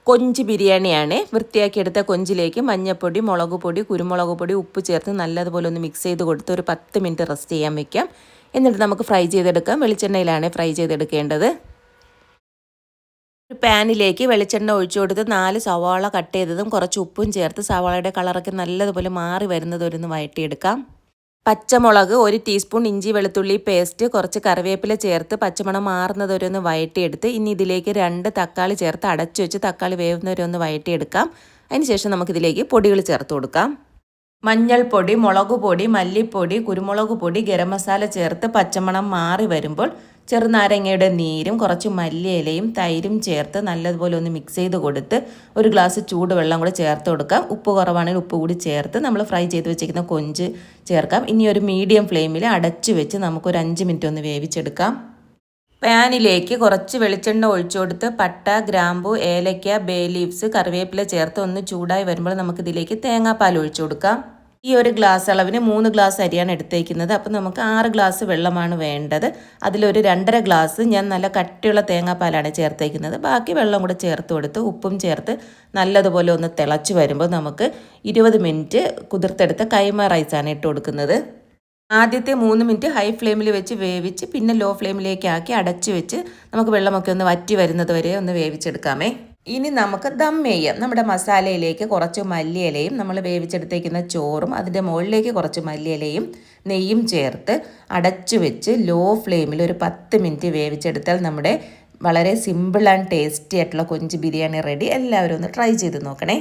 കൊഞ്ച് ബിരിയാണിയാണ്. വൃത്തിയാക്കിയെടുത്ത കൊഞ്ചിലേക്ക് മഞ്ഞൾപ്പൊടി, മുളക് പൊടി, കുരുമുളക് പൊടി, ഉപ്പ് ചേർത്ത് നല്ലതുപോലെ ഒന്ന് മിക്സ് ചെയ്ത് കൊടുത്ത് ഒരു 10 മിനിറ്റ് റെസ്റ്റ് ചെയ്യാൻ വെക്കാം. എന്നിട്ട് നമുക്ക് ഫ്രൈ ചെയ്തെടുക്കാം. വെളിച്ചെണ്ണയിലാണ് ഫ്രൈ ചെയ്തെടുക്കേണ്ടത്. ഒരു പാനിലേക്ക് വെളിച്ചെണ്ണ ഒഴിച്ചു കൊടുത്ത് 4 സവാള കട്ട് ചെയ്തതും കുറച്ച് ഉപ്പും ചേർത്ത് സവാളയുടെ കളറൊക്കെ നല്ലതുപോലെ മാറി വരുന്നത് ഒന്ന് വഴറ്റിയെടുക്കാം. പച്ചമുളക്, 1 ടീസ്പൂൺ ഇഞ്ചി വെളുത്തുള്ളി പേസ്റ്റ്, കുറച്ച് കറിവേപ്പില ചേർത്ത് പച്ചമണം മാറുന്നത് വരെ ഒന്ന് വഴറ്റിയെടുത്ത് ഇനി ഇതിലേക്ക് 2 തക്കാളി ചേർത്ത് അടച്ചു വെച്ച് തക്കാളി വേവുന്നവരെ ഒന്ന് വഴറ്റിയെടുക്കാം. അതിനുശേഷം നമുക്കിതിലേക്ക് പൊടികൾ ചേർത്ത് കൊടുക്കാം. മഞ്ഞൾപ്പൊടി, മുളക് പൊടി, മല്ലിപ്പൊടി, കുരുമുളക് പൊടി, ഗരം മസാല ചേർത്ത് പച്ചമണം മാറി വരുമ്പോൾ ചെറുനാരങ്ങയുടെ നീരും കുറച്ച് മല്ലിയിലയും തൈരും ചേർത്ത് നല്ലതുപോലെ ഒന്ന് മിക്സ് ചെയ്ത് കൊടുത്ത് ഒരു ഗ്ലാസ് ചൂടുവെള്ളം കൂടെ ചേർത്ത് കൊടുക്കാം. ഉപ്പ് കുറവാണെങ്കിൽ ഉപ്പ് കൂടി ചേർത്ത് നമ്മൾ ഫ്രൈ ചെയ്ത് വെച്ചിരിക്കുന്ന കൊഞ്ച് ചേർക്കാം. ഇനി ഒരു മീഡിയം ഫ്ലെയിമിൽ അടച്ചു വെച്ച് നമുക്കൊരു 5 മിനിറ്റ് ഒന്ന് വേവിച്ചെടുക്കാം. പാനിലേക്ക് കുറച്ച് വെളിച്ചെണ്ണ ഒഴിച്ചു കൊടുത്ത് പട്ട, ഗ്രാമ്പു, ഏലക്ക, ബേ ലീവ്സ്, കറിവേപ്പില ചേർത്ത് ഒന്ന് ചൂടായി വരുമ്പോൾ നമുക്കിതിലേക്ക് തേങ്ങാപ്പാൽ ഒഴിച്ചു കൊടുക്കാം. ഈ ഒരു ഗ്ലാസ് അളവിന് 3 ഗ്ലാസ് അരിയാണ് എടുത്തേക്കുന്നത്. അപ്പോൾ നമുക്ക് 6 ഗ്ലാസ് വെള്ളമാണ് വേണ്ടത്. അതിലൊരു 2.5 ഗ്ലാസ് ഞാൻ നല്ല കട്ടിയുള്ള തേങ്ങാപ്പാലാണ് ചേർത്തേക്കുന്നത്. ബാക്കി വെള്ളം കൂടെ ചേർത്ത് കൊടുത്ത് ഉപ്പും ചേർത്ത് നല്ലതുപോലെ ഒന്ന് തിളച്ച് വരുമ്പോൾ നമുക്ക് 20 മിനിറ്റ് കുതിർത്തെടുത്ത കൈമ റൈസാണ് ഇട്ട് കൊടുക്കുന്നത്. ആദ്യത്തെ 3 മിനിറ്റ് ഹൈ ഫ്ലെയിമിൽ വെച്ച് വേവിച്ച് പിന്നെ ലോ ഫ്ലെയിമിലേക്ക് ആക്കി അടച്ചു വെച്ച് നമുക്ക് വെള്ളമൊക്കെ ഒന്ന് വറ്റി വരുന്നത് വരെ ഒന്ന് വേവിച്ചെടുക്കാമേ. ഇനി നമുക്ക് ദം ചെയ്യാം. നമ്മുടെ മസാലയിലേക്ക് കുറച്ച് മല്ലിയിലയും നമ്മൾ വേവിച്ചെടുത്തേക്കുന്ന ചോറും അതിൻ്റെ മുകളിലേക്ക് കുറച്ച് മല്ലിയിലയും നെയ്യും ചേർത്ത് അടച്ചു വെച്ച് ലോ ഫ്ലെയിമിൽ ഒരു 10 മിനിറ്റ് വേവിച്ചെടുത്താൽ നമ്മുടെ വളരെ സിമ്പിൾ ആൻഡ് ടേസ്റ്റി ആയിട്ടുള്ള കൊഞ്ച് ബിരിയാണി റെഡി. എല്ലാവരും ഒന്ന് ട്രൈ ചെയ്ത് നോക്കണേ.